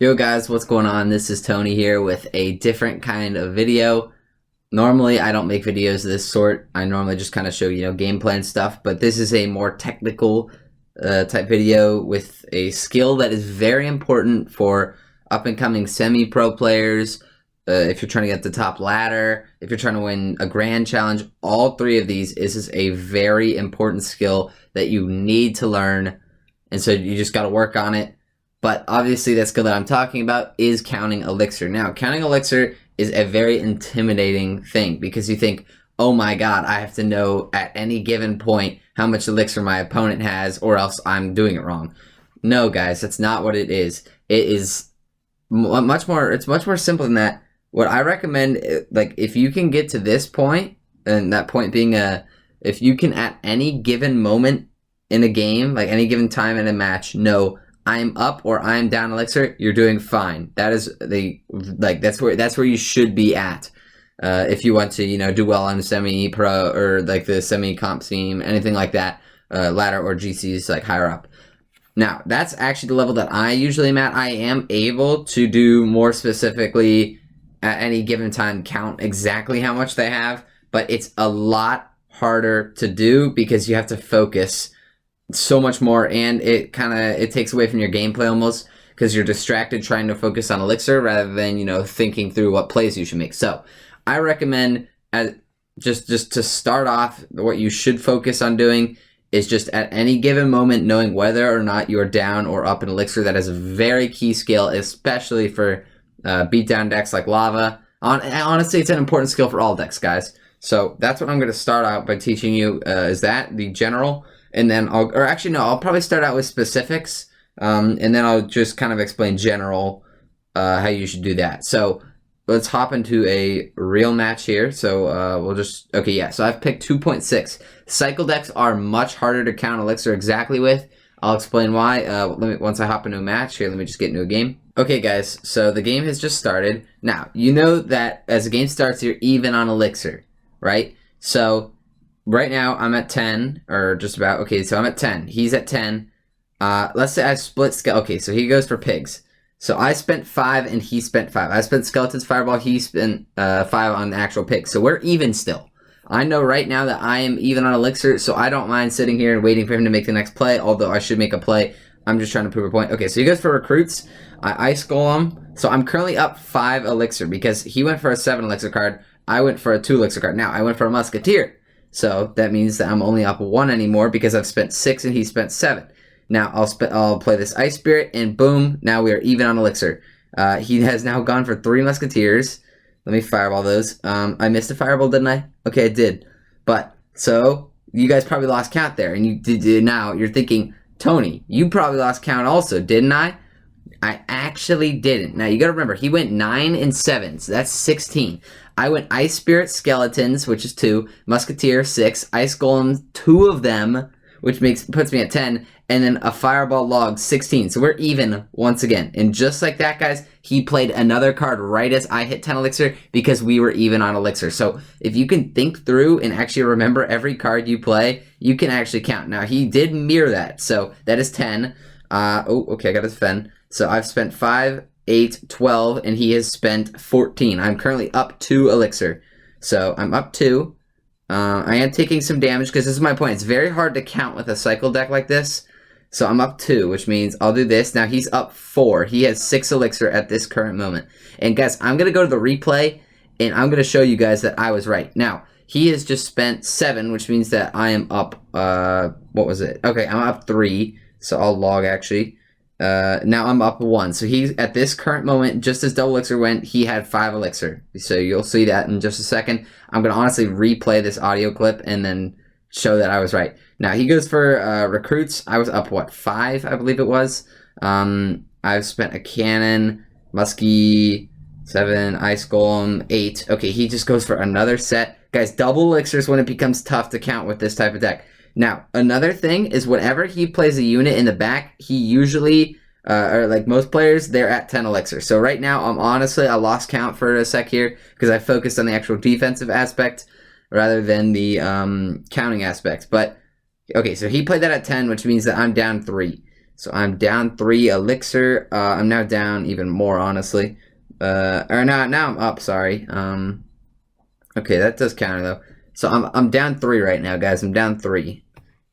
Yo guys, what's going on? This is Tony here with a different kind of video. Normally I don't make videos of this sort. I normally just kind of show, gameplay and stuff, but this is a more technical type video with a skill that is very important for up and coming semi-pro players. If you're trying to get the top ladder, if you're trying to win a grand challenge, all three of these is a very important skill that you need to learn. And so you just got to work on it. But obviously that skill that I'm talking about is counting Elixir. Now, counting Elixir is a very intimidating thing because you think, oh my god, I have to know at any given point how much Elixir my opponent has or else I'm doing it wrong. No, guys, that's not what it is. It is much more simple than that. What I recommend, like, if you can get to this point, and that point being if you can at any given moment in a game, like any given time in a match, know I'm up or I'm down Elixir, you're doing fine. That is that's where you should be at. If you want to, do well on the semi-pro or like the semi-comp team, anything like that, ladder or GCs like higher up. Now, that's actually the level that I usually am at. I am able to do more specifically at any given time, count exactly how much they have, but it's a lot harder to do because you have to focus so much more, and it takes away from your gameplay almost because you're distracted trying to focus on Elixir rather than thinking through what plays you should make. So I recommend just to start off, what you should focus on doing is just at any given moment knowing whether or not you're down or up in Elixir. That is a very key skill, especially for beatdown decks like Lava. Honestly, it's an important skill for all decks, guys. So that's what I'm going to start out by teaching you, is that the general. And then I'll probably start out with specifics, and then I'll just kind of explain general how you should do that. So let's hop into a real match here. So so I've picked 2.6. Cycle decks are much harder to count Elixir exactly with. I'll explain why once I hop into a match here. Let me just get into a game. Okay, guys, so the game has just started. Now, you know that as the game starts, you're even on Elixir, right? So right now, I'm at 10, or just about. Okay, so I'm at 10. He's at 10. Let's say I split Okay, so he goes for pigs. So I spent 5 and he spent 5. I spent skeletons, fireball. He spent 5 on the actual pigs. So we're even still. I know right now that I am even on Elixir, so I don't mind sitting here and waiting for him to make the next play, although I should make a play. I'm just trying to prove a point. Okay, so he goes for recruits. I ice golem. So I'm currently up 5 Elixir because he went for a 7 Elixir card. I went for a 2 Elixir card. Now, I went for a musketeer. So that means that I'm only up 1 anymore because I've spent 6 and he spent 7. Now I'll play this Ice Spirit and boom, now we are even on Elixir. He has now gone for 3 Musketeers. Let me fireball those. I missed a fireball, didn't I? Okay, I did. But so you guys probably lost count there, and you did. Now you're thinking, Tony, you probably lost count also, didn't I? I actually didn't. Now you got to remember, he went 9 and 7, so that's 16. I went Ice Spirit, Skeletons, which is 2, Musketeer 6, Ice Golem 2 of them, which puts me at 10, and then a Fireball Log 16. So we're even once again. And just like that, guys, he played another card right as I hit 10 Elixir because we were even on Elixir. So if you can think through and actually remember every card you play, you can actually count. Now he did mirror that, so that is 10. Okay, I got his Fen. So I've spent 5, 8, 12, and he has spent 14. I'm currently up 2 Elixir. So I'm up 2. I am taking some damage because this is my point. It's very hard to count with a cycle deck like this. So I'm up 2, which means I'll do this. Now he's up 4. He has 6 Elixir at this current moment. And guys, I'm going to go to the replay, and I'm going to show you guys that I was right. Now, he has just spent 7, which means that I am up, what was it? Okay, I'm up 3. So I'll log actually. Now I'm up 1. So he's at this current moment, just as double Elixir went, he had 5 Elixir. So you'll see that in just a second. I'm going to honestly replay this audio clip and then show that I was right. Now he goes for recruits. I was up, what, 5, I believe it was. I've spent a cannon, muskie, 7, ice golem, 8. Okay, he just goes for another set. Guys, double elixirs when it becomes tough to count with this type of deck. Now, another thing is whenever he plays a unit in the back, he usually, or like most players, they're at 10 Elixir. So right now, I lost count for a sec here because I focused on the actual defensive aspect rather than the counting aspect. But, okay, so he played that at 10, which means that I'm down 3. So I'm down 3 Elixir. I'm now down even more, honestly. Or now I'm up, sorry. Okay, that does counter, though. So I'm down 3 right now, guys. I'm down 3.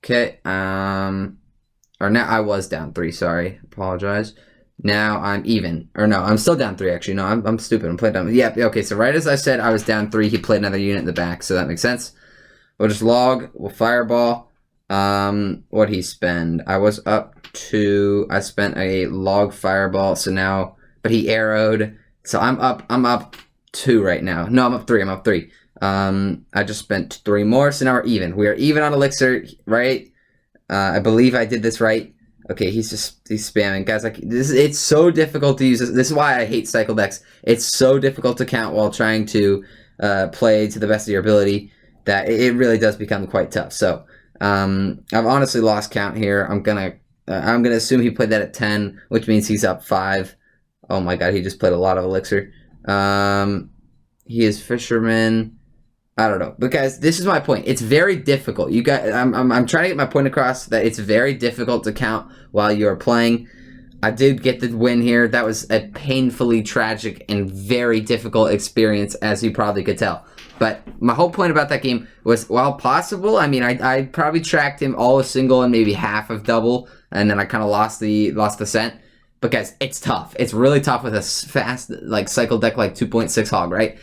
Okay, or now I was down 3, sorry. Apologize. Now I'm even. Or no, I'm still down 3, actually. No, I'm stupid. I'm playing down. Yeah, okay, so right as I said I was down 3, he played another unit in the back, so that makes sense. We'll just log, we'll fireball. What'd he spend? I was up 2. I spent a log fireball, so now, but he arrowed. So I'm up 2 right now. No, I'm up 3, I'm up 3. I just spent 3 more, so now we're even. We are even on Elixir, right? I believe I did this right. Okay, he's spamming. Guys, like, it's so difficult to use this. This is why I hate cycle decks. It's so difficult to count while trying to play to the best of your ability that it really does become quite tough. So, I've honestly lost count here. I'm gonna assume he played that at 10, which means he's up 5. Oh my god, he just played a lot of Elixir. He is Fisherman. I don't know, but guys, this is my point. It's very difficult. You guys, I'm trying to get my point across that it's very difficult to count while you're playing. I did get the win here. That was a painfully tragic and very difficult experience, as you probably could tell. But my whole point about that game was, while possible, I mean, I probably tracked him all a single and maybe half of double, and then I kind of lost the scent. But guys, it's tough. It's really tough with a fast like cycle deck like 2.6 hog, right?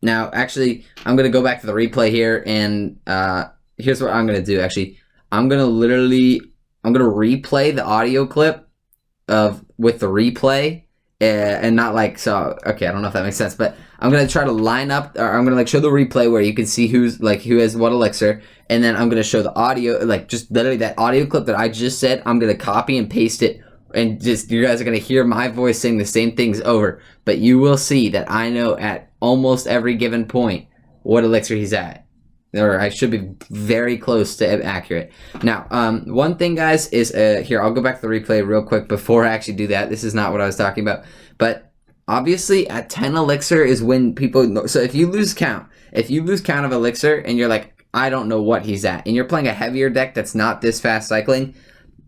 Now, actually, I'm going to go back to the replay here, and here's what I'm going to do, actually. I'm going to replay the audio clip with the replay, and not like, so, okay, I don't know if that makes sense, but I'm going to try to line up, or I'm going to like show the replay where you can see who has what Elixir, and then I'm going to show the audio, like just literally that audio clip that I just said. I'm going to copy and paste it, and just, you guys are going to hear my voice saying the same things over, but you will see that I know at almost every given point what Elixir he's at, or I should be very close to accurate. Now, one thing, guys, is here, I'll go back to the replay real quick before I actually do that. This is not what I was talking about, but obviously at 10 Elixir is when people know. So if you lose count of Elixir and you're like, I don't know what he's at, and you're playing a heavier deck that's not this fast cycling,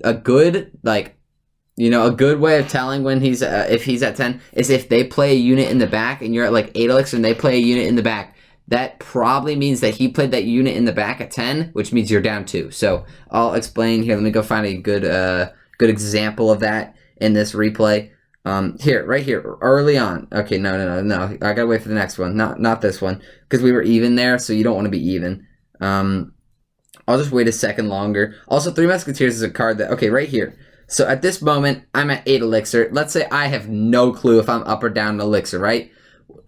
a good way of telling when he's if he's at 10 is if they play a unit in the back and you're at like 8 Elixir and they play a unit in the back. That probably means that he played that unit in the back at 10, which means you're down 2. So I'll explain here. Let me go find a good example of that in this replay. Here, right here, early on. Okay, no. I gotta wait for the next one. Not this one, because we were even there, so you don't want to be even. I'll just wait a second longer. Also, Three Musketeers is a card that, okay, right here. So at this moment, I'm at 8 Elixir. Let's say I have no clue if I'm up or down Elixir, right?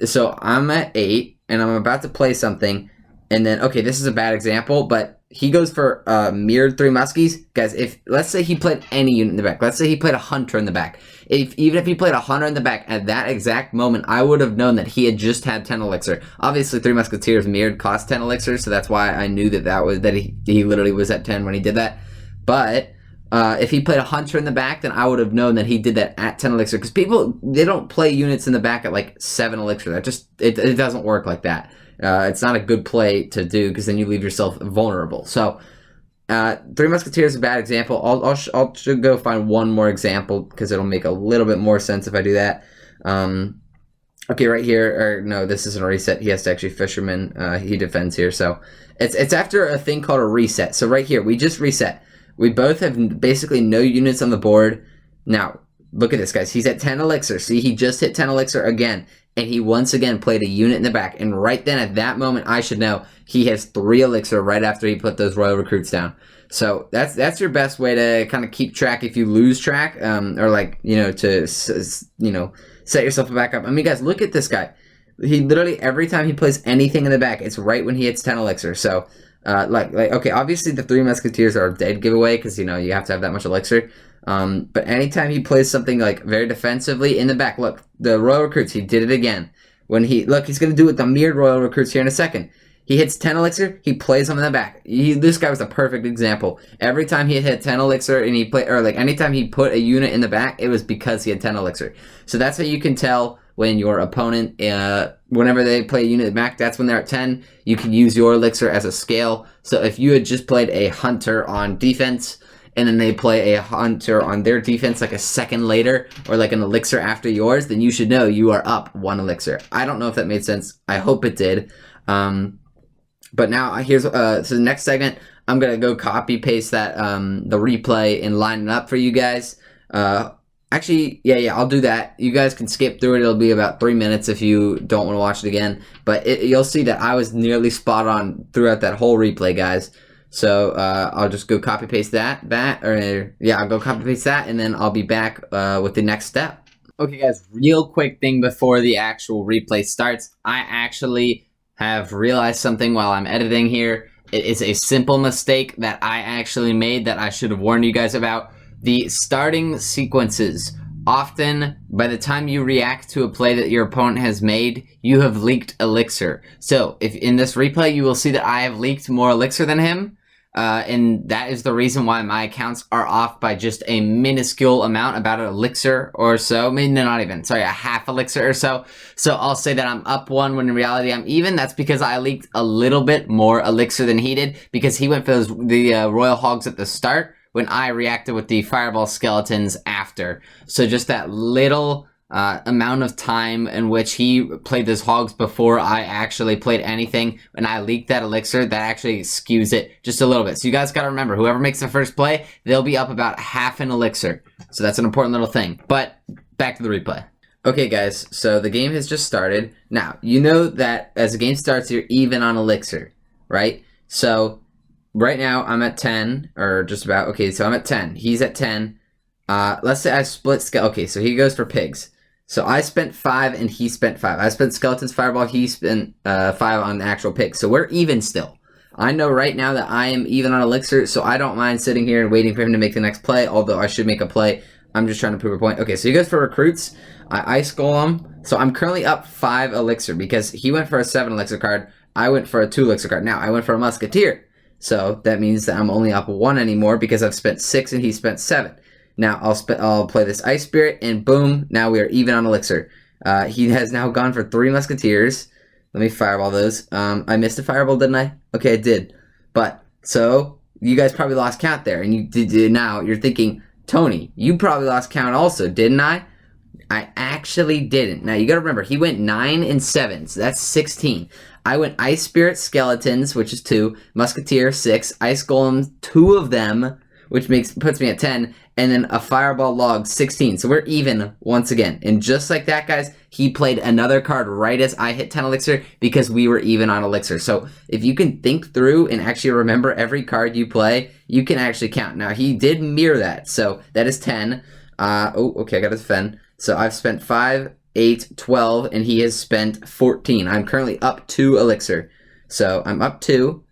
So I'm at 8, and I'm about to play something, and then, okay, this is a bad example, but he goes for mirrored 3 Muskies. Guys, let's say he played any unit in the back. Let's say he played a Hunter in the back. Even if he played a Hunter in the back at that exact moment, I would have known that he had just had 10 Elixir. Obviously, 3 Musketeers mirrored cost 10 Elixir, so that's why I knew that he literally was at 10 when he did that. But if he played a Hunter in the back, then I would have known that he did that at 10 Elixir. Because people, they don't play units in the back at like 7 Elixir. That just, it doesn't work like that. It's not a good play to do, because then you leave yourself vulnerable. So, 3 Musketeers is a bad example. I'll should go find one more example, because it'll make a little bit more sense if I do that. Okay, right here, or no, this isn't a reset. He has to actually Fisherman. He defends here. So, it's after a thing called a reset. So right here, we just reset. We both have basically no units on the board. Now, look at this, guys. He's at 10 Elixir. See, he just hit 10 Elixir again. And he once again played a unit in the back. And right then, at that moment, I should know he has 3 Elixir right after he put those Royal Recruits down. So that's your best way to kind of keep track if you lose track, or like, to set yourself back up. I mean, guys, look at this guy. He literally, every time he plays anything in the back, it's right when he hits 10 Elixir. So, okay, obviously the 3 Musketeers are a dead giveaway, because, you have to have that much Elixir. But anytime he plays something like very defensively in the back, look, the Royal Recruits, he did it again. He's going to do it with the mirrored Royal Recruits here in a second. He hits 10 Elixir, he plays them in the back. This guy was a perfect example. Every time he hit 10 Elixir and anytime he put a unit in the back, it was because he had 10 Elixir. So that's how you can tell when your opponent, whenever they play a unit in the back, that's when they're at 10. You can use your Elixir as a scale. So if you had just played a Hunter on defense, and then they play a hunter on their defense like a second later, or like an elixir after yours, then you should know you are up 1 elixir. I don't know if that made sense. I hope it did. But now here's so the next segment, I'm gonna go copy paste that the replay and line it up for you guys. Actually, yeah, I'll do that. You guys can skip through it. It'll be about 3 minutes if you don't want to watch it again. But you'll see that I was nearly spot on throughout that whole replay, guys. So I'll just go copy paste that, I'll go copy paste that, and then I'll be back with the next step. Okay, guys, real quick thing before the actual replay starts. I actually have realized something while I'm editing here. It is a simple mistake that I actually made that I should have warned you guys about. The starting sequences. Often, by the time you react to a play that your opponent has made, you have leaked Elixir. So, if in this replay, you will see that I have leaked more Elixir than him. And that is the reason why my accounts are off by just a minuscule amount, about an elixir or so. Maybe not even, sorry, a half elixir or so. So I'll say that I'm up 1 when in reality I'm even. That's because I leaked a little bit more elixir than he did, because he went for the Royal Hogs at the start when I reacted with the Fireball Skeletons after. So just that little amount of time in which he played those Hogs before I actually played anything, and I leaked that elixir, that actually skews it just a little bit. So you guys gotta remember, whoever makes the first play, they'll be up about half an elixir. So that's an important little thing. But back to the replay. Okay guys, so the game has just started. Now, you know that as the game starts, you're even on elixir, right? So right now I'm at 10, or just about. Okay, so I'm at 10. He's at 10. Let's say I split okay, so he goes for pigs. So I spent 5 and he spent 5. I spent skeletons, fireball, he spent 5 on the actual pigs. So we're even still. I know right now that I am even on elixir, so I don't mind sitting here and waiting for him to make the next play, although I should make a play. I'm just trying to prove a point. Okay, so he goes for recruits. I ice golem. So I'm currently up 5 elixir because he went for a 7 elixir card. I went for a 2 elixir card. Now I went for a musketeer. So that means that I'm only up 1 anymore because I've spent 6 and he spent 7. Now I'll play this Ice Spirit, and boom, now we are even on elixir. He has now gone for 3 musketeers. Let me fireball those. I missed a fireball, didn't I? Okay, I did. But so you guys probably lost count there, and you did. Now you're thinking, Tony, you probably lost count also, didn't I? I actually didn't. Now you got to remember, he went 9 and 7, so that's 16. I went Ice Spirit Skeletons, which is 2, Musketeer 6, Ice Golem 2 of them, which puts me at 10, and then a Fireball Log 16. So we're even once again. And just like that, guys, he played another card right as I hit 10 elixir because we were even on elixir. So if you can think through and actually remember every card you play, you can actually count. Now he did mirror that, so that is 10. Okay, I got to defend. So I've spent 5, 8, 12, and he has spent 14. I'm currently up 2 elixir. So I'm up 2.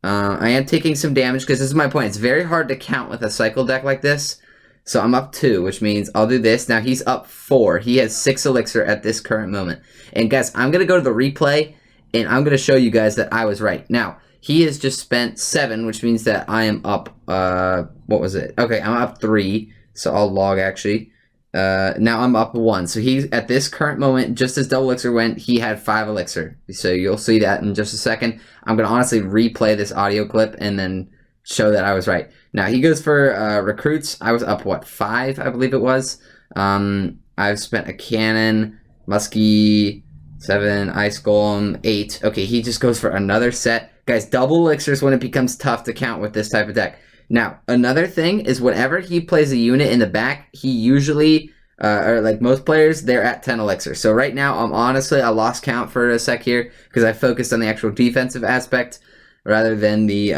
I am taking some damage because this is my point. It's very hard to count with a cycle deck like this. So I'm up 2, which means I'll do this. Now he's up 4. He has 6 elixir at this current moment. And guys, I'm going to go to the replay, and I'm going to show you guys that I was right. Now, he has just spent 7, which means that I am up, what was it? Okay, I'm up 3. So I'll log actually. Now I'm up 1. So he's at this current moment, just as double elixir went, he had 5 elixir. So you'll see that in just a second. I'm going to honestly replay this audio clip and then show that I was right. Now he goes for recruits. I was up, what, 5, I believe it was. I've spent a cannon, muskie, 7, ice golem, 8. Okay, he just goes for another set. Guys, double elixirs when it becomes tough to count with this type of deck. Now, another thing is whenever he plays a unit in the back, he usually, or like most players, they're at 10 elixir. So right now, I lost count for a sec here because I focused on the actual defensive aspect rather than the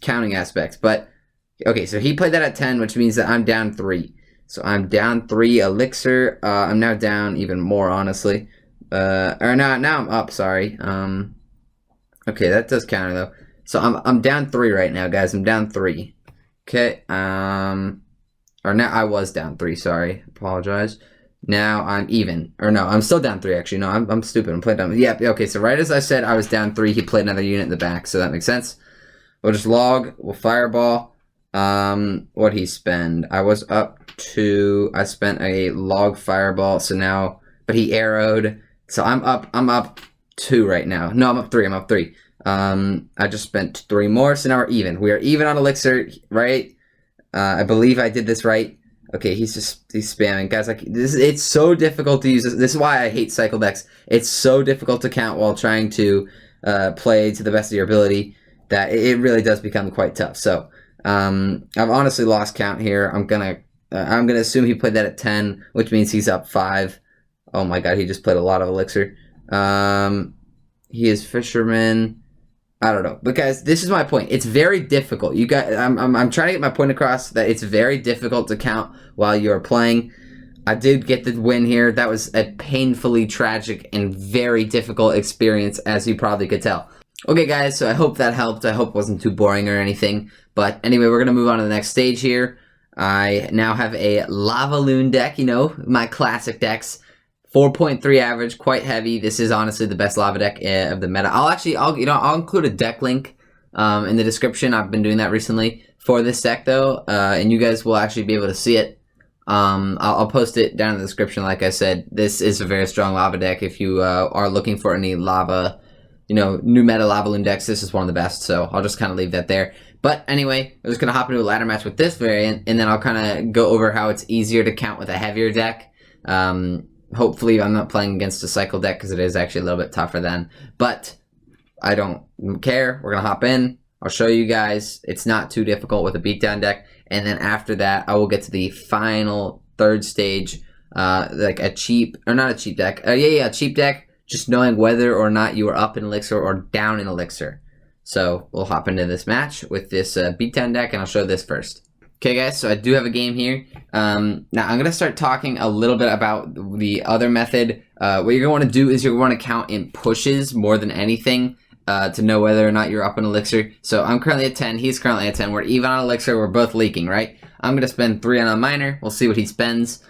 counting aspect. But, okay, so he played that at 10, which means that I'm down 3. So I'm down 3 elixir. I'm now down even more, honestly. Or now I'm up, sorry. Okay, that does counter, though. So I'm down 3 right now, guys. I'm down 3. Okay, or now I was down 3, sorry. Apologize. Now I'm even. Or no, I'm still down 3, actually. No, I'm stupid. I'm playing down. Yeah, okay, so right as I said I was down 3, he played another unit in the back, so that makes sense. We'll just log. We'll fireball. What'd he spend? I was up 2. I spent a log fireball, so now, but he arrowed. So I'm up 2 right now. No, I'm up 3. I'm up 3. I just spent 3 more, so now we're even. We are even on elixir, right? I believe I did this right. Okay, he's spamming. Guys, like, it's so difficult to use this. This is why I hate cycle decks. It's so difficult to count while trying to play to the best of your ability that it really does become quite tough. So, I've honestly lost count here. I'm gonna assume he played that at 10, which means he's up 5. Oh my god, he just played a lot of Elixir. He is Fisherman. I don't know, but guys, this is my point. It's very difficult. You guys, I'm trying to get my point across that it's very difficult to count while you're playing. I did get the win here. That was a painfully tragic and very difficult experience, as you probably could tell. Okay, guys, so I hope that helped. I hope it wasn't too boring or anything. But anyway, we're gonna move on to the next stage here. I now have a Lavaloon deck. You know, my classic decks. 4.3 average, quite heavy. This is honestly the best lava deck of the meta. I'll include a deck link in the description. I've been doing that recently for this deck though, and you guys will actually be able to see it. I'll post it down in the description. Like I said, this is a very strong lava deck. If you are looking for any lava, new meta Lavaloon decks, this is one of the best. So I'll just kind of leave that there. But anyway, we're just gonna hop into a ladder match with this variant, and then I'll kind of go over how it's easier to count with a heavier deck. Hopefully I'm not playing against a cycle deck because it is actually a little bit tougher then. But I don't care. We're going to hop in. I'll show you guys. It's not too difficult with a beatdown deck. And then after that, I will get to the final third stage, like a cheap, or not a cheap deck. A cheap deck, just knowing whether or not you are up in Elixir or down in Elixir. So we'll hop into this match with this beatdown deck, and I'll show this first. Okay guys, so I do have a game here. Now I'm going to start talking a little bit about the other method. What you're going to want to do is you're going to want to count in pushes more than anything to know whether or not you're up in Elixir. So I'm currently at 10, he's currently at 10. We're even on Elixir, we're both leaking, right? I'm going to spend 3 on a miner. We'll see what he spends.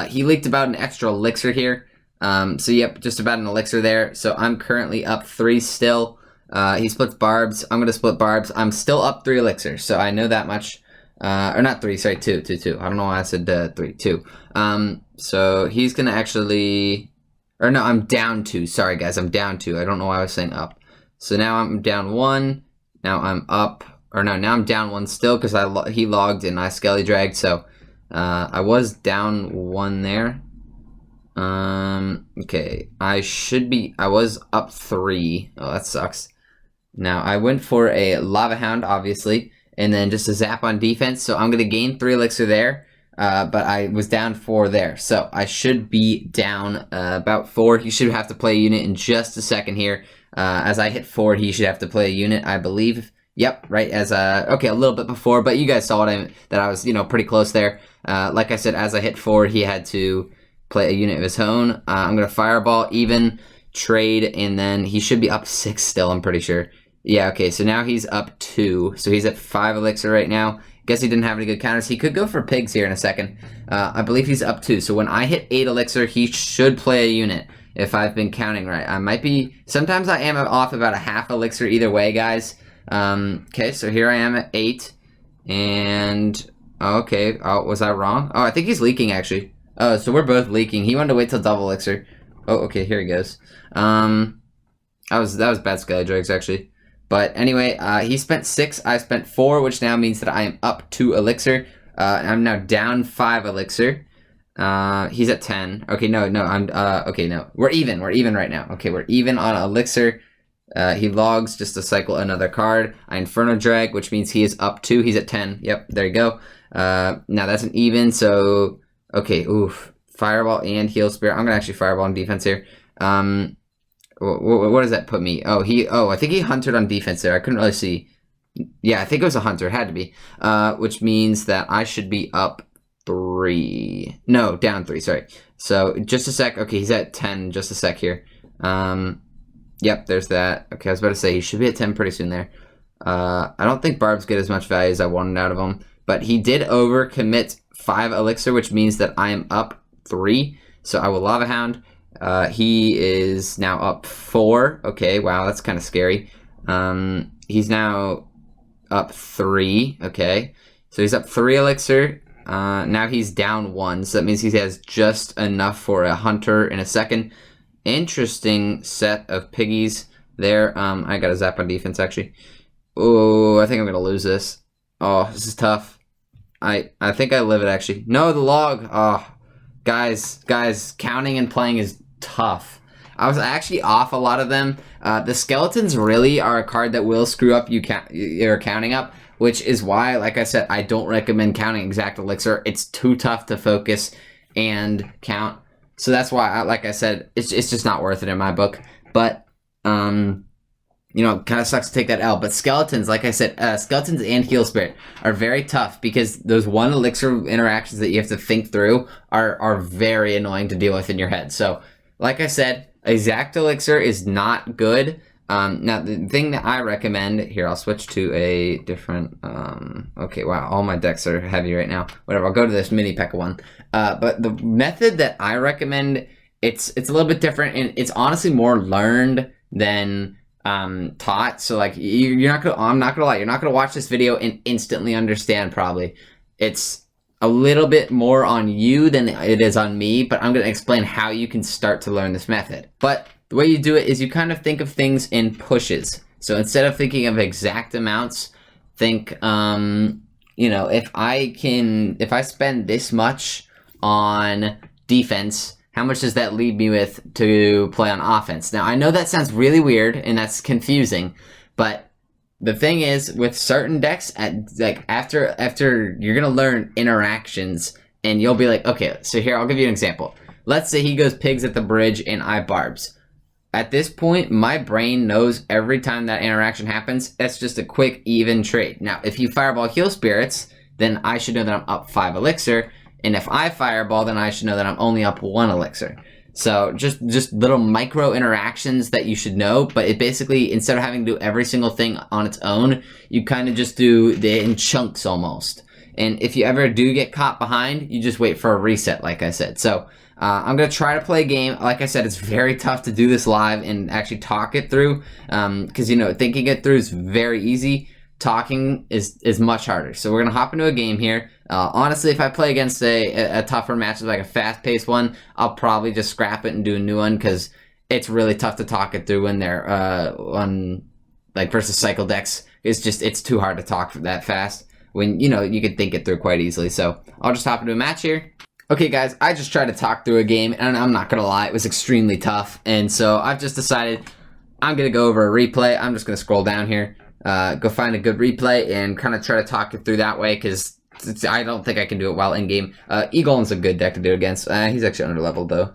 He leaked about an extra Elixir here. So yep, just about an Elixir there. So I'm currently up 3 still. He splits barbs. I'm going to split barbs. I'm still up 3 Elixir, so I know that much. Or not 3, sorry, 2. I don't know why I said 3, 2. So he's gonna actually, or no, I'm down 2. Sorry guys, I'm down 2. I don't know why I was saying up. So now I'm down 1. Now I'm up, or no, now I'm down 1 still because he logged and I skelly dragged. So I was down 1 there. Okay, I was up 3. Oh, that sucks. Now I went for a Lava Hound, obviously. And then just a zap on defense. So I'm going to gain 3 Elixir there. But I was down 4 there. So I should be down about 4. He should have to play a unit in just a second here. As I hit 4, he should have to play a unit, I believe. Yep, right, okay, a little bit before. But you guys saw that I was, pretty close there. Like I said, as I hit 4, he had to play a unit of his own. I'm going to fireball, even, trade, and then he should be up 6 still, I'm pretty sure. Yeah, okay, so now he's up 2. So he's at 5 Elixir right now. Guess he didn't have any good counters. He could go for pigs here in a second. I believe he's up 2. So when I hit 8 Elixir, he should play a unit, if I've been counting right. I might be, sometimes I am off about a half Elixir either way, guys. Okay, so here I am at 8. And, okay, was I wrong? Oh, I think he's leaking, actually. Oh, so we're both leaking. He wanted to wait till double Elixir. Oh, okay, here he goes. That was bad Sky Drags, actually. But anyway, he spent 6, I spent 4, which now means that I am up 2 Elixir. I'm now down 5 Elixir. He's at 10. Okay, no, okay, no. We're even right now. Okay, we're even on Elixir. He logs just to cycle another card. I Inferno Drag, which means he is up 2. He's at 10. Yep, there you go. Now that's an even, so, okay, oof. Fireball and Heal Spirit. I'm gonna actually Fireball on defense here. What does that put me? I think he hunted on defense there. I couldn't really see. Yeah, I think it was a hunter. It had to be. Which means that I should be up 3. No, down 3, sorry. So, just a sec. Okay, he's at 10. Just a sec here. Yep, there's that. Okay, I was about to say, he should be at 10 pretty soon there. I don't think Barbs get as much value as I wanted out of him. But he did overcommit 5 Elixir, which means that I am up 3. So, I will Lava Hound. He is now up 4. Okay, wow, that's kind of scary. He's now up 3. Okay, so he's up 3 Elixir. Now he's down 1, so that means he has just enough for a hunter in a second. Interesting set of piggies there. I got a zap on defense, actually. Oh, I think I'm going to lose this. Oh, this is tough. I think I live it, actually. No, the log. Oh, guys, counting and playing is tough. I was actually off a lot of them. The skeletons really are a card that will screw up your counting up, which is why, like I said, I don't recommend counting exact elixir. It's too tough to focus and count. So that's why, like I said, it's just not worth it in my book. But, you know, kind of sucks to take that L. But skeletons, like I said, skeletons and heal spirit are very tough because those one elixir interactions that you have to think through are very annoying to deal with in your head. So, like I said, exact elixir is not good. Now, the thing that I recommend, here, I'll switch to a different, okay, wow, all my decks are heavy right now. Whatever, I'll go to this mini P.E.K.K.A one. But the method that I recommend, it's a little bit different, and it's honestly more learned than taught. So, like, I'm not gonna lie, you're not gonna watch this video and instantly understand, probably. It's a little bit more on you than it is on me, but I'm gonna explain how you can start to learn this method. But the way you do it is you kind of think of things in pushes. So instead of thinking of exact amounts, think, you know, if I spend this much on defense, how much does that leave me with to play on offense? Now, I know that sounds really weird and that's confusing, but the thing is, with certain decks, after you're gonna learn interactions, and you'll be like, okay, so here, I'll give you an example. Let's say he goes pigs at the bridge and I barbs. At this point, my brain knows every time that interaction happens, that's just a quick, even trade. Now, if you fireball heal spirits, then I should know that I'm up 5 elixir. And if I fireball, then I should know that I'm only up 1 elixir. So just little micro interactions that you should know, but it basically, instead of having to do every single thing on its own, you kind of just do it in chunks almost. And if you ever do get caught behind, you just wait for a reset, like I said. So I'm going to try to play a game. Like I said, it's very tough to do this live and actually talk it through, because, you know, thinking it through is very easy. Talking is much harder. So we're going to hop into a game here. Honestly, if I play against a tougher match, like a fast-paced one, I'll probably just scrap it and do a new one, because it's really tough to talk it through when they're on, like, versus cycle decks. It's too hard to talk that fast when, you know, you can think it through quite easily. So I'll just hop into a match here. Okay, guys, I just tried to talk through a game, and I'm not going to lie, it was extremely tough. And so I've just decided I'm going to go over a replay. I'm just going to scroll down here, go find a good replay, and kind of try to talk it through that way, because I don't think I can do it well in-game. Eagle's a good deck to do against. He's actually under-leveled, though.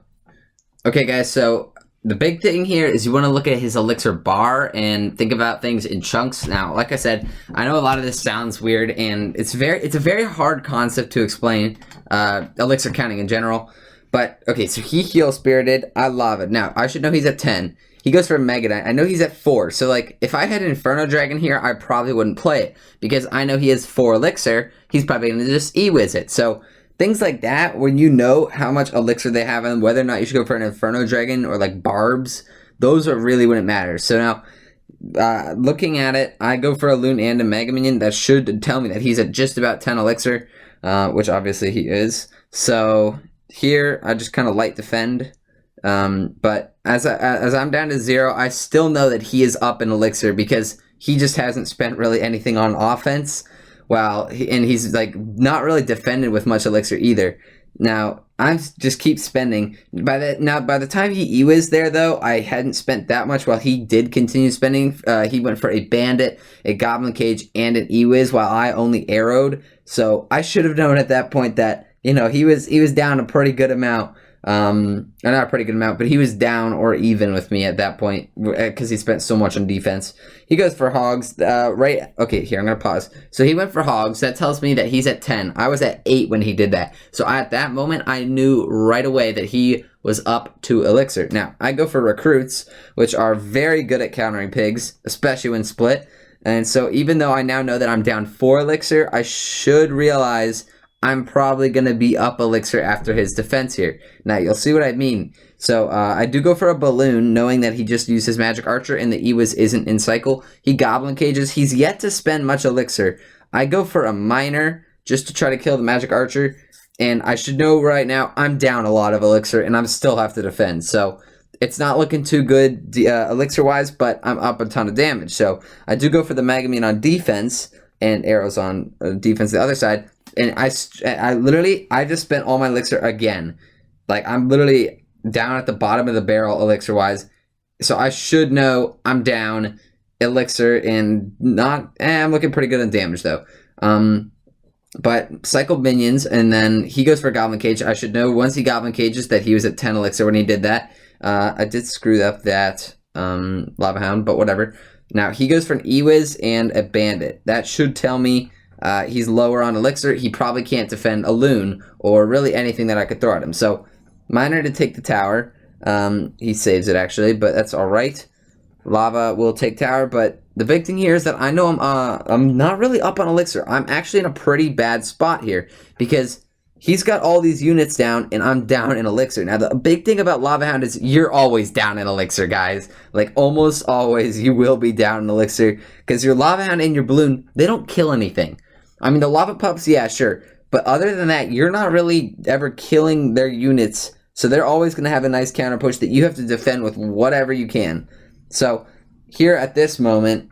Okay, guys, so the big thing here is you want to look at his elixir bar and think about things in chunks. Now, like I said, I know a lot of this sounds weird, and it's a very hard concept to explain, elixir counting in general. But, okay, so he heal spirited. I love it. Now, I should know he's at 10. He goes for Mega Knight. I know he's at 4. So, like, if I had Inferno Dragon here, I probably wouldn't play it, because I know he has 4 elixir. He's probably going to just E-Wiz it. So, things like that, when you know how much elixir they have and whether or not you should go for an Inferno Dragon or, like, Barbs, those are really when it matters. So now, looking at it, I go for a Loon and a Mega Minion. That should tell me that he's at just about 10 elixir, which obviously he is. So here, I just kind of light defend. But as I'm down to 0, I still know that he is up in elixir, because he just hasn't spent really anything on offense. And he's like not really defended with much elixir either. Now I just keep spending. By the time he E-Wiz there, though, I hadn't spent that much. While he did continue spending, he went for a bandit, a goblin cage, and an E-Wiz, while I only arrowed. So I should have known at that point that, you know, he was down a pretty good amount. Not a pretty good amount, but he was down or even with me at that point, because he spent so much on defense. He goes for hogs, right? Okay, here, I'm going to pause. So he went for hogs. That tells me that he's at 10. I was at 8 when he did that. So at that moment, I knew right away that he was up to elixir. Now, I go for recruits, which are very good at countering pigs, especially when split. And so even though I now know that I'm down 4 elixir, I should realize I'm probably going to be up elixir after his defense here. Now, you'll see what I mean. So, I do go for a balloon, knowing that he just used his magic archer and the E-Wiz isn't in cycle. He goblin cages. He's yet to spend much elixir. I go for a miner just to try to kill the magic archer. And I should know right now I'm down a lot of elixir and I still have to defend. So, it's not looking too good elixir-wise, but I'm up a ton of damage. So, I do go for the Megamine on defense and arrows on defense the other side. and I literally, I just spent all my elixir again. Like, I'm literally down at the bottom of the barrel elixir-wise. So I should know I'm down elixir and not... I'm looking pretty good on damage, though. But cycle minions, and then he goes for Goblin Cage. I should know once he Goblin Cages that he was at 10 elixir when he did that. I did screw up that Lava Hound, but whatever. Now, he goes for an Ewiz and a Bandit. That should tell me he's lower on elixir. He probably can't defend a Loon or really anything that I could throw at him. So, Miner to take the tower. He saves it, actually, but that's all right. Lava will take tower, but the big thing here is that I know I'm not really up on elixir. I'm actually in a pretty bad spot here because he's got all these units down and I'm down in elixir. Now, the big thing about Lava Hound is you're always down in elixir, guys. Like, almost always you will be down in elixir because your Lava Hound and your Balloon, they don't kill anything. I mean, the Lava Pups, yeah, sure. But other than that, you're not really ever killing their units. So they're always going to have a nice counter push that you have to defend with whatever you can. So here at this moment,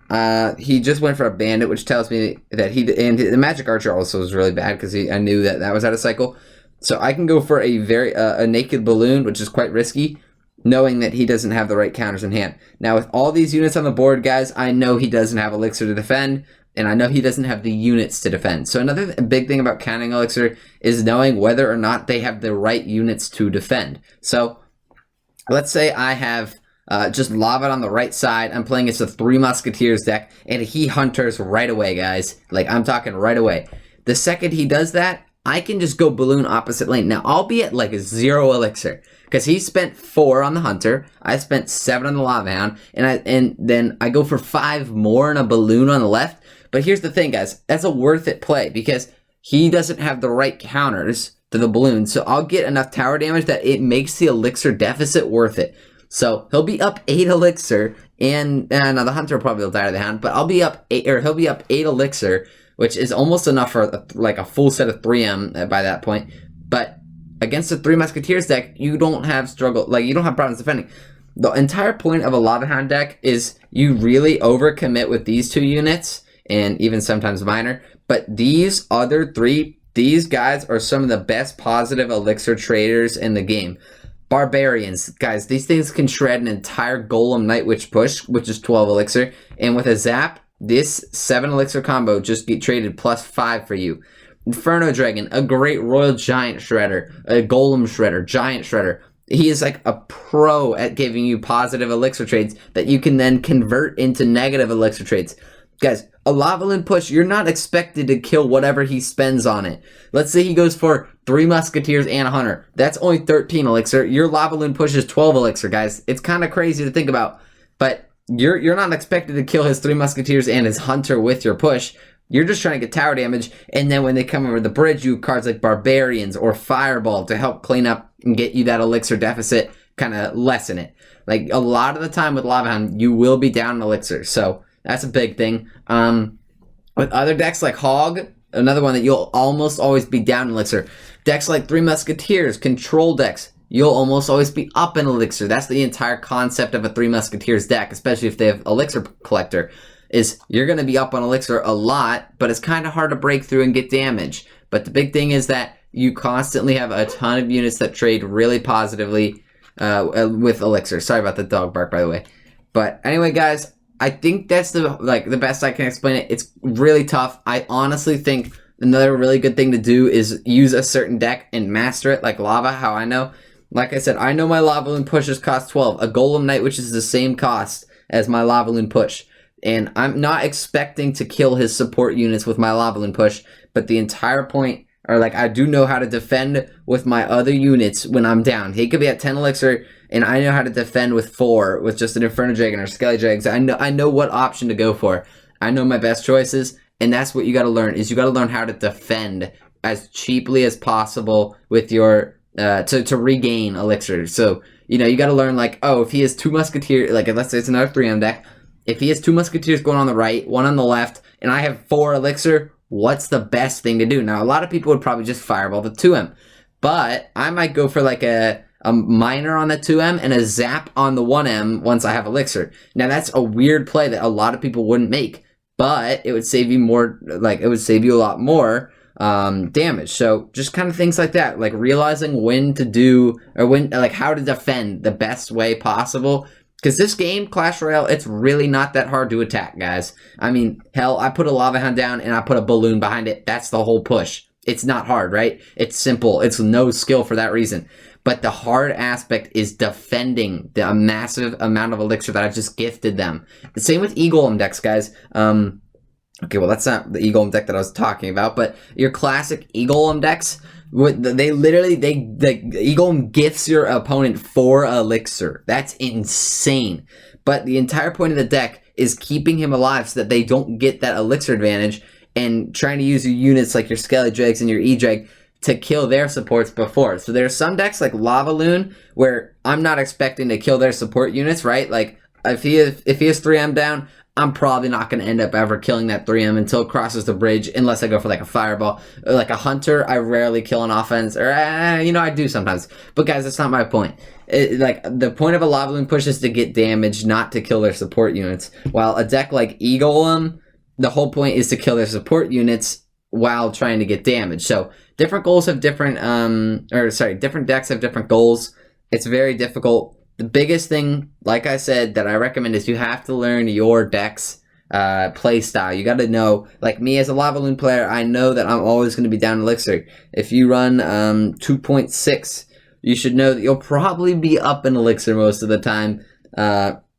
he just went for a Bandit, which tells me that and the Magic Archer also was really bad because I knew that was out of cycle. So I can go for a Naked Balloon, which is quite risky, knowing that he doesn't have the right counters in hand. Now with all these units on the board, guys, I know he doesn't have elixir to defend, and I know he doesn't have the units to defend. So another big thing about counting elixir is knowing whether or not they have the right units to defend. So let's say I have just Lava on the right side. I'm playing against a 3 Musketeers deck, and he Hunters right away, guys. Like, I'm talking right away. The second he does that, I can just go Balloon opposite lane. Now, I'll be at like 0 elixir, because he spent 4 on the Hunter, I spent 7 on the Lava Hound, and then I go for 5 more on a Balloon on the left. But here's the thing, guys. That's a worth it play, because he doesn't have the right counters to the Balloon, so I'll get enough tower damage that it makes the elixir deficit worth it. So he'll be up 8 elixir, and now the Hunter probably will die to the Hound, but I'll be up 8, or he'll be up 8 elixir, which is almost enough for like a full set of 3M by that point. But against a 3 Musketeers deck, you don't have you don't have problems defending. The entire point of a Lava Hound deck is you really overcommit with these 2 units, and even sometimes Miner. But these other 3, these guys are some of the best positive elixir traders in the game. Barbarians, guys, these things can shred an entire Golem Night Witch push, which is 12 elixir, and with a zap, this 7 elixir combo just get traded +5 for you. Inferno Dragon, a great Royal Giant Shredder, a Golem Shredder, Giant Shredder. He is like a pro at giving you positive elixir trades that you can then convert into negative elixir trades. Guys, a Lavaloon push, you're not expected to kill whatever he spends on it. Let's say he goes for 3 Musketeers and a Hunter. That's only 13 elixir. Your Lavaloon push is 12 elixir, guys. It's kind of crazy to think about. But you're not expected to kill his 3 Musketeers and his Hunter with your push. You're just trying to get tower damage. And then when they come over the bridge, you have cards like Barbarians or Fireball to help clean up and get you that elixir deficit, kind of lessen it. Like, a lot of the time with Lava Hound, you will be down in elixir. So that's a big thing. With other decks like Hog, another one that you'll almost always be down in elixir. Decks like 3 Musketeers, control decks, you'll almost always be up in elixir. That's the entire concept of a 3 Musketeers deck, especially if they have elixir collector, is you're going to be up on elixir a lot, but it's kind of hard to break through and get damage. But the big thing is that you constantly have a ton of units that trade really positively with elixir. Sorry about the dog bark, by the way. But anyway, guys, I think that's the best I can explain it. It's really tough. I honestly think another really good thing to do is use a certain deck and master it, like Lava, how I know. Like I said, I know my Lavaloon pushes cost 12. A Golem Knight, which is the same cost as my Lavaloon push. And I'm not expecting to kill his support units with my Lavaloon push, but the entire point, or like, I do know how to defend with my other units when I'm down. He could be at 10 elixir, and I know how to defend with 4, with just an Inferno Dragon or Skelly Dragons. I know what option to go for. I know my best choices, and that's what you got to learn, is you got to learn how to defend as cheaply as possible with your, to regain elixir. So, you know, you got to learn, like, oh, if he has 2 Musketeers, like, let's say it's another 3M deck, if he has 2 Musketeers going on the right, 1 on the left, and I have 4 elixir, what's the best thing to do? Now, a lot of people would probably just Fireball the 2M, but I might go for like a Miner on the 2M and a Zap on the 1M once I have elixir. Now, that's a weird play that a lot of people wouldn't make, but it would save you more, like, it would save you a lot more damage. So just kind of things like that, like realizing when to do, or when, like how to defend the best way possible. Because this game, Clash Royale, it's really not that hard to attack, guys. I mean, hell, I put a lava hound down and I put a balloon behind it. That's the whole push. It's not hard, right? It's simple. It's no skill for that reason. But the hard aspect is defending the massive amount of elixir that I've just gifted them. The same with E-Golem decks, guys. Okay, well, that's not the E-Golem deck that I was talking about, but your classic E-Golem decks, they literally, E-Golem gifts your opponent 4 elixir. That's insane. But the entire point of the deck is keeping him alive so that they don't get that elixir advantage, and trying to use your units like your Skelly Dregs and your E-Dreg to kill their supports before. So there are some decks like Lavaloon where I'm not expecting to kill their support units, right? Like if he has 3M down, I'm probably not going to end up ever killing that 3M until it crosses the bridge, unless I go for like a fireball. Or like a hunter, I rarely kill an offense, or I do sometimes. But guys, that's not my point. Like the point of a Lavaloon push is to get damage, not to kill their support units. While a deck like E-Golem, the whole point is to kill their support units while trying to get damage. So different goals have different, different decks have different goals. It's very difficult. The biggest thing, like I said, that I recommend is you have to learn your deck's play style. You got to know, like me as a Lavaloon player, I know that I'm always going to be down Elixir. If you run 2.6, you should know that you'll probably be up in Elixir most of the time.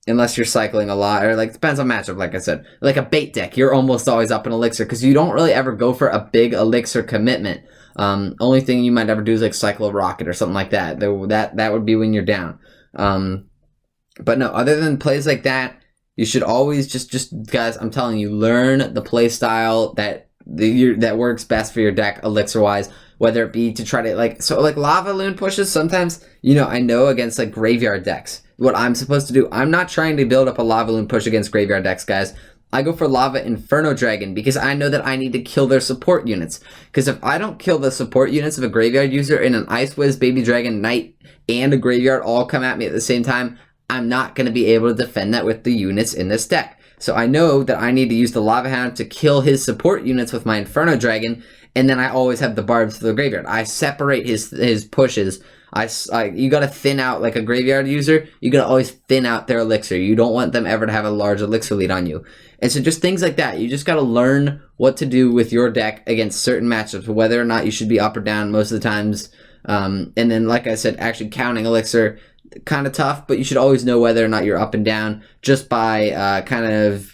Unless you're cycling a lot, or like depends on matchup, like I said. Like a bait deck, you're almost always up in Elixir because you don't really ever go for a big Elixir commitment. Only thing you might ever do is like cycle a rocket or something like that. That would be when you're down. But no, other than plays like that, you should always just guys, I'm telling you, learn the play style that works best for your deck Elixir wise. Whether it be to try to like Lavaloon pushes sometimes, I know against like graveyard decks. What I'm supposed to do, I'm not trying to build up a Lavaloon push against graveyard decks, guys. I go for Lava Inferno Dragon because I know that I need to kill their support units. Because if I don't kill the support units of a graveyard user and an Ice Wiz, Baby Dragon, Knight, and a graveyard all come at me at the same time, I'm not going to be able to defend that with the units in this deck. So I know that I need to use the Lava Hound to kill his support units with my Inferno Dragon, and then I always have the barbs to the graveyard. I separate his pushes. You gotta thin out, like a graveyard user, you gotta always thin out their elixir. You don't want them ever to have a large elixir lead on you. And so just things like that. You just gotta learn what to do with your deck against certain matchups, whether or not you should be up or down most of the times. And then, like I said, actually counting elixir, kind of tough, but you should always know whether or not you're up and down just by kind of,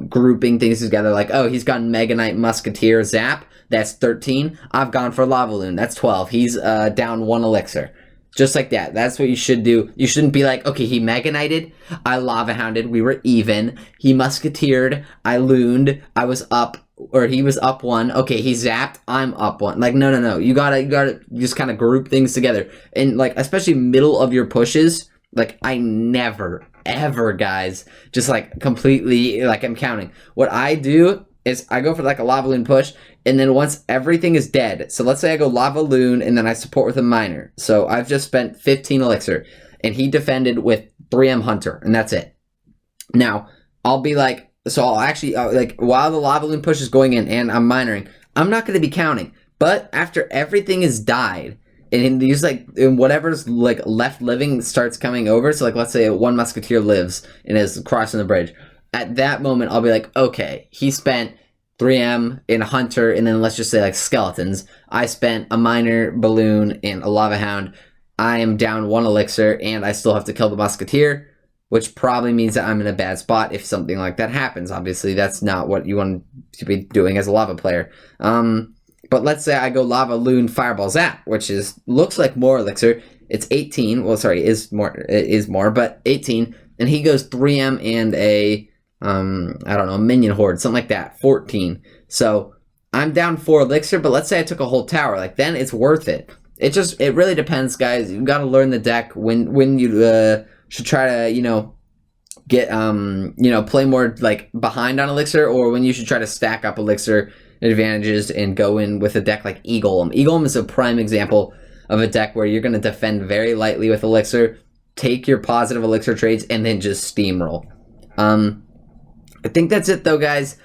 grouping things together. Like, oh, he's got Mega Knight Musketeer Zap. That's 13. I've gone for Lavaloon. That's 12. He's down 1 elixir. Just like that. That's what you should do. You shouldn't be like, okay, he Mega Knighted. I Lava Hounded. We were even. He Musketeered. I Looned. I was up. Or he was up 1. Okay, he zapped. I'm up 1. Like, no. You gotta just kind of group things together. And, like, especially middle of your pushes, like, I never, ever, guys, just, like, completely, like, I'm counting. What I do is I go for, like, a Lavaloon push, and then once everything is dead, so let's say I go Lavaloon, and then I support with a Miner. So I've just spent 15 elixir, and he defended with 3M Hunter, and that's it. Now, I'll be like, so I'll actually, while the Lavaloon push is going in, and I'm Minering, I'm not going to be counting. But after everything is died, and these, like, whatever's, like, left living starts coming over, so, like, let's say 1 Musketeer lives and is crossing the bridge. At that moment, I'll be like, okay, he spent 3M in a Hunter, and then let's just say, like, Skeletons. I spent a Miner, Balloon, and a Lava Hound. I am down 1 elixir, and I still have to kill the Musketeer, which probably means that I'm in a bad spot if something like that happens. Obviously, that's not what you want to be doing as a Lava player. But let's say I go Lavaloon Fireball Zap, which looks like more elixir. It's 18. Well, sorry, it is more, but 18. And he goes 3M and a minion horde, something like that, 14. So I'm down 4 elixir, but let's say I took a whole tower, like, then it's worth it. It really depends, guys. You got to learn the deck when you should try to, get play more like behind on elixir, or when you should try to stack up elixir advantages and go in with a deck like E-Golem. E-Golem is a prime example of a deck where you're going to defend very lightly with elixir, take your positive elixir trades, and then just steamroll. I think that's it, though, guys.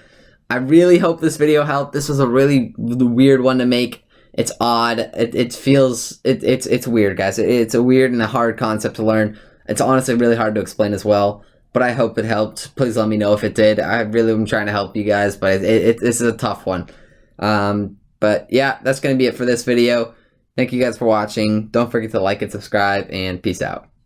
I really hope this video helped. This was a really weird one to make. It's odd. It's weird, guys. It's a weird and a hard concept to learn. It's honestly really hard to explain as well. But I hope it helped. Please let me know if it did. I really am trying to help you guys, but this is a tough one. But yeah, that's going to be it for this video. Thank you guys for watching. Don't forget to like and subscribe, and peace out.